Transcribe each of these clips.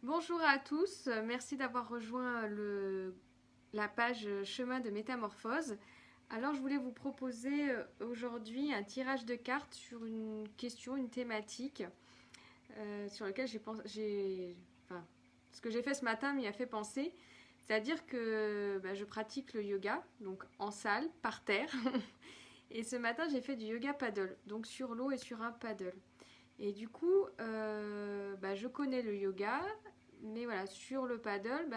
Bonjour à tous, merci d'avoir rejoint la page Chemin de Métamorphose. Alors je voulais vous proposer aujourd'hui un tirage de cartes sur une question, une thématique sur laquelle enfin, ce que j'ai fait ce matin m'y a fait penser. C'est-à-dire que je pratique le yoga, donc en salle, par terre. Et ce matin j'ai fait du yoga paddle, donc sur l'eau et sur un paddle. Et du coup, je connais le yoga, mais voilà, sur le paddle,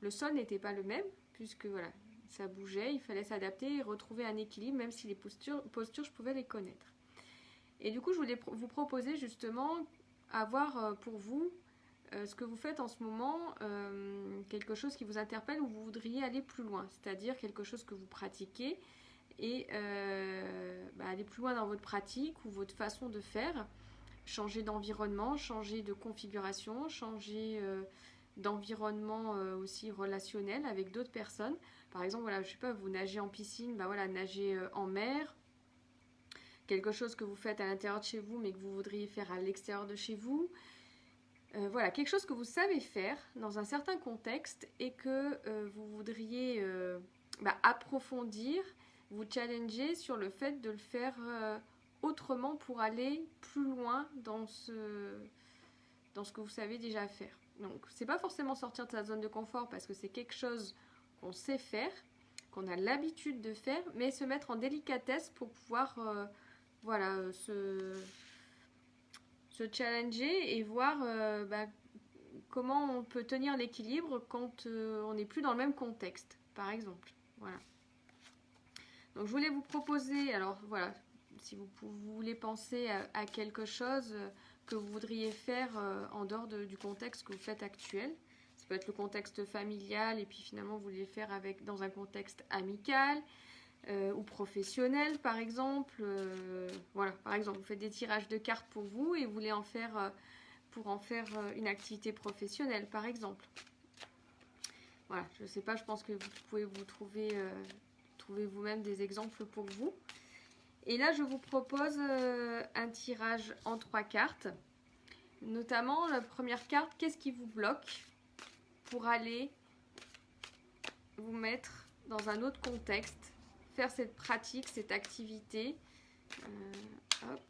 le sol n'était pas le même, puisque voilà, ça bougeait, il fallait s'adapter et retrouver un équilibre, même si les postures je pouvais les connaître. Et du coup, je voulais vous proposer justement avoir pour vous ce que vous faites en ce moment, quelque chose qui vous interpelle ou vous voudriez aller plus loin, c'est-à-dire quelque chose que vous pratiquez et aller plus loin dans votre pratique ou votre façon de faire, changer d'environnement, changer de configuration, changer d'environnement aussi relationnel avec d'autres personnes. Par exemple, voilà, je sais pas, vous nagez en piscine, voilà, nager en mer, quelque chose que vous faites à l'intérieur de chez vous mais que vous voudriez faire à l'extérieur de chez vous. Voilà, quelque chose que vous savez faire dans un certain contexte et que vous voudriez approfondir, vous challenger sur le fait de le faire autrement pour aller plus loin dans ce que vous savez déjà faire. Donc, c'est pas forcément sortir de sa zone de confort parce que c'est quelque chose qu'on sait faire, qu'on a l'habitude de faire, mais se mettre en délicatesse pour pouvoir se challenger et voir comment on peut tenir l'équilibre quand on n'est plus dans le même contexte, par exemple. Voilà. Donc je voulais vous proposer, alors voilà, si vous voulez penser à quelque chose que vous voudriez faire en dehors du contexte que vous faites actuel. Ça peut être le contexte familial et puis finalement vous voulez le faire dans un contexte amical ou professionnel par exemple. Voilà, par exemple, vous faites des tirages de cartes pour vous et vous voulez en faire une activité professionnelle par exemple. Voilà, je ne sais pas, je pense que vous pouvez vous trouver vous-même des exemples pour vous. Et là, je vous propose un tirage en 3 cartes. Notamment, la première carte, qu'est-ce qui vous bloque pour aller vous mettre dans un autre contexte, faire cette pratique, cette activité, hop,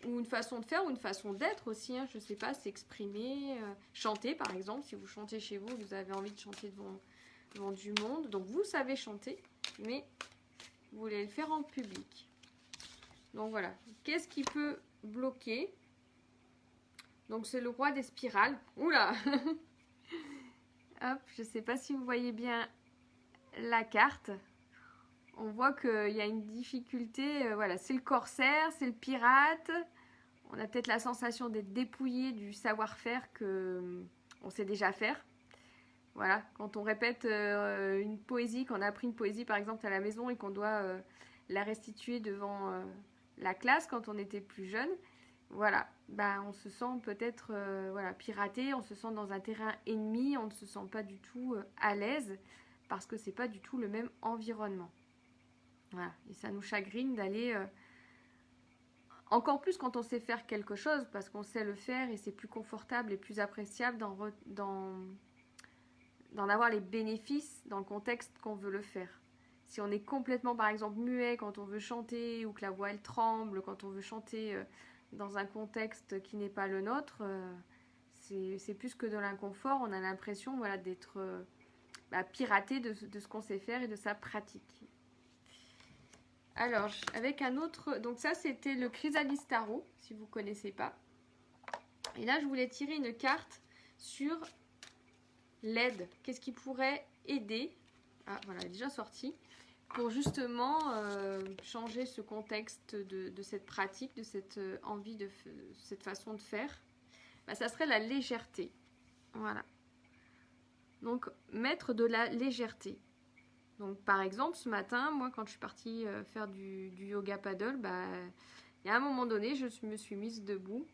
ou une façon de faire, ou une façon d'être aussi, hein, je ne sais pas, s'exprimer, chanter par exemple, si vous chantez chez vous, vous avez envie de chanter devant du monde, donc vous savez chanter, mais vous voulez le faire en public. Donc voilà, qu'est-ce qui peut bloquer? Donc c'est le roi des spirales. Oula. Hop, je ne sais pas si vous voyez bien la carte. On voit qu'il y a une difficulté. Voilà, c'est le corsaire, c'est le pirate. On a peut-être la sensation d'être dépouillé du savoir-faire qu'on sait déjà faire. Voilà, quand on répète une poésie, qu'on a appris une poésie par exemple à la maison et qu'on doit la restituer devant la classe quand on était plus jeune, voilà, on se sent peut-être piraté, on se sent dans un terrain ennemi, on ne se sent pas du tout à l'aise parce que c'est pas du tout le même environnement. Voilà, et ça nous chagrine d'aller encore plus quand on sait faire quelque chose parce qu'on sait le faire et c'est plus confortable et plus appréciable d'en avoir les bénéfices dans le contexte qu'on veut le faire. Si on est complètement, par exemple, muet quand on veut chanter ou que la voix elle tremble, quand on veut chanter dans un contexte qui n'est pas le nôtre, c'est plus que de l'inconfort. On a l'impression d'être piraté de ce qu'on sait faire et de sa pratique. Alors, avec un autre... Donc ça, c'était le Chrysalis Tarot, si vous ne connaissez pas. Et là, je voulais tirer une carte sur l'aide. Qu'est-ce qui pourrait aider? Ah, voilà, elle est déjà sortie. Pour justement changer ce contexte de cette pratique, de cette envie, de cette façon de faire. Ça serait la légèreté. Voilà. Donc, mettre de la légèreté. Donc, par exemple, ce matin, moi, quand je suis partie faire du yoga paddle, il y a un moment donné, je me suis mise debout.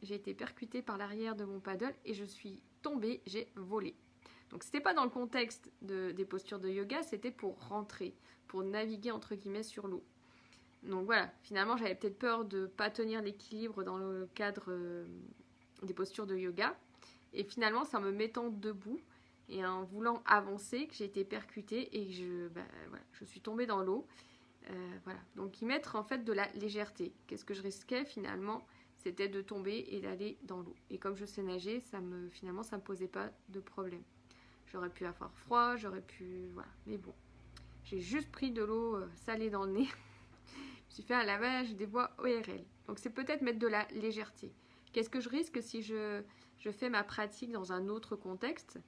J'ai été percutée par l'arrière de mon paddle et je suis tombée, j'ai volé. Donc, c'était pas dans le contexte des postures de yoga, c'était pour rentrer, pour naviguer entre guillemets sur l'eau. Donc voilà, finalement, j'avais peut-être peur de ne pas tenir l'équilibre dans le cadre des postures de yoga. Et finalement, c'est en me mettant debout et en voulant avancer que j'ai été percutée et que voilà, je suis tombée dans l'eau. Voilà. Donc y mettre en fait de la légèreté. Qu'est-ce que je risquais finalement? C'était de tomber et d'aller dans l'eau. Et comme je sais nager, finalement, ça ne me posait pas de problème. J'aurais pu avoir froid, j'aurais pu... Voilà. Mais bon, j'ai juste pris de l'eau salée dans le nez. Je me suis fait un lavage des voies ORL. Donc c'est peut-être mettre de la légèreté. Qu'est-ce que je risque si je fais ma pratique dans un autre contexte?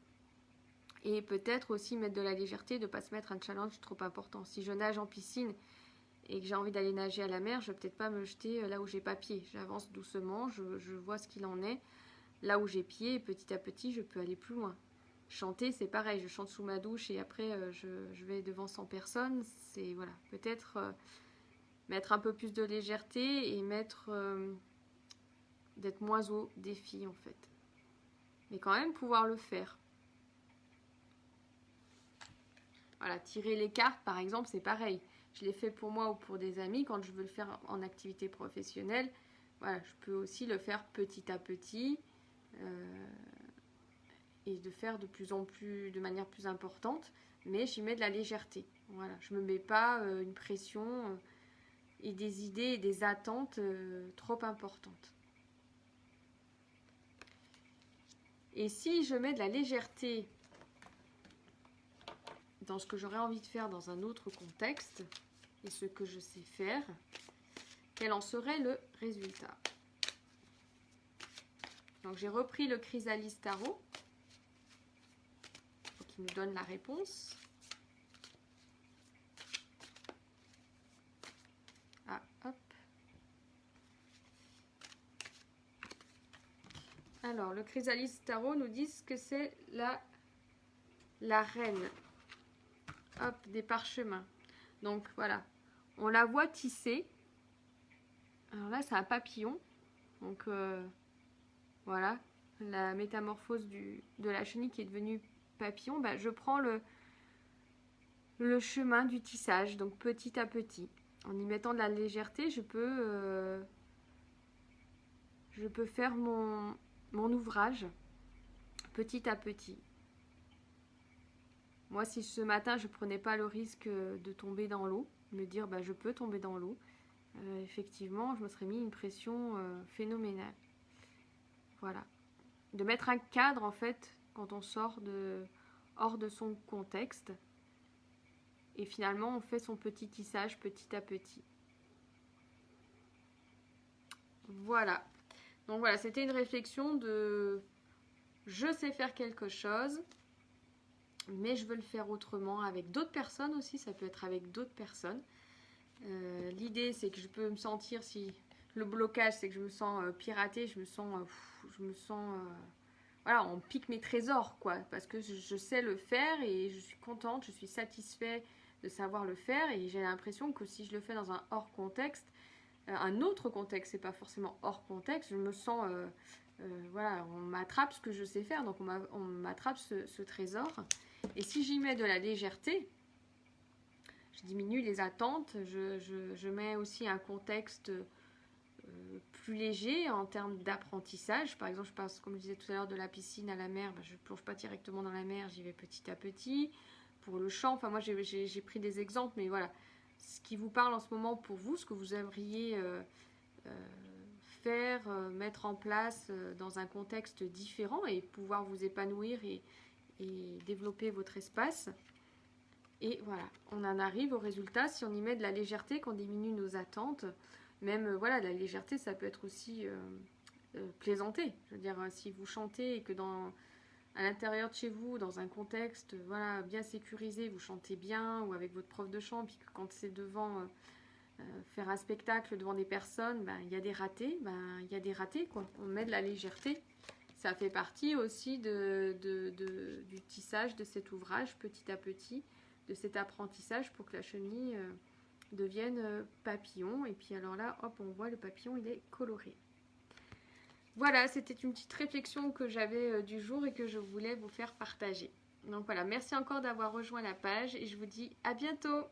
Et peut-être aussi mettre de la légèreté, de ne pas se mettre un challenge trop important. Si je nage en piscine et que j'ai envie d'aller nager à la mer, je ne vais peut-être pas me jeter là où j'ai pas pied. J'avance doucement, je vois ce qu'il en est. Là où j'ai pied, et petit à petit, je peux aller plus loin. Chanter, c'est pareil. Je chante sous ma douche et après, je vais devant 100 personnes. C'est, voilà, peut-être mettre un peu plus de légèreté et d'être moins au défi, en fait. Mais quand même, pouvoir le faire. Voilà, tirer les cartes, par exemple, c'est pareil. Je l'ai fait pour moi ou pour des amis. Quand je veux le faire en activité professionnelle, voilà, je peux aussi le faire petit à petit et de faire de manière plus importante. Mais j'y mets de la légèreté. Voilà, je ne me mets pas une pression et des idées et des attentes trop importantes. Et si je mets de la légèreté dans ce que j'aurais envie de faire dans un autre contexte et ce que je sais faire, quel en serait le résultat? Donc j'ai repris le Chrysalis Tarot qui nous donne la réponse. Ah, hop. Alors le Chrysalis Tarot nous dit que c'est la reine. Hop, des parchemins. Donc voilà, on la voit tisser. Alors là, c'est un papillon. Donc voilà, la métamorphose de la chenille qui est devenue papillon. Ben, je prends le chemin du tissage, donc petit à petit. En y mettant de la légèreté, je peux faire mon ouvrage petit à petit. Moi, si ce matin, je ne prenais pas le risque de tomber dans l'eau, me dire je peux tomber dans l'eau, effectivement, je me serais mis une pression phénoménale. Voilà. De mettre un cadre, en fait, quand on sort hors de son contexte. Et finalement, on fait son petit tissage petit à petit. Voilà. Donc voilà, c'était une réflexion de je sais faire quelque chose, mais je veux le faire autrement, avec d'autres personnes aussi, ça peut être avec d'autres personnes. L'idée, c'est que je peux me sentir, si le blocage, c'est que je me sens piratée, je me sens voilà, on pique mes trésors, quoi, parce que je sais le faire et je suis contente, je suis satisfaite de savoir le faire, et j'ai l'impression que si je le fais dans un hors contexte, un autre contexte, c'est pas forcément hors contexte, je me sens voilà, on m'attrape ce que je sais faire, donc on m'attrape ce trésor. Et si j'y mets de la légèreté, je diminue les attentes, je mets aussi un contexte plus léger en termes d'apprentissage. Par exemple, je passe, comme je disais tout à l'heure, de la piscine à la mer, je ne plonge pas directement dans la mer, j'y vais petit à petit. Pour le chant, enfin moi j'ai pris des exemples, mais voilà, ce qui vous parle en ce moment pour vous, ce que vous aimeriez faire, mettre en place dans un contexte différent et pouvoir vous épanouir et développer votre espace. Et voilà, on en arrive au résultat si on y met de la légèreté, qu'on diminue nos attentes. Même, voilà, la légèreté, ça peut être aussi plaisanter. Je veux dire, si vous chantez et que à l'intérieur de chez vous, dans un contexte voilà, bien sécurisé, vous chantez bien, ou avec votre prof de chant, puis que quand c'est devant faire un spectacle devant des personnes, il y a des ratés, il y a des ratés, quoi. On met de la légèreté. Ça fait partie aussi du tissage de cet ouvrage, petit à petit, de cet apprentissage pour que la chenille devienne papillon. Et puis alors là, hop, on voit le papillon, il est coloré. Voilà, c'était une petite réflexion que j'avais du jour et que je voulais vous faire partager. Donc voilà, merci encore d'avoir rejoint la page et je vous dis à bientôt.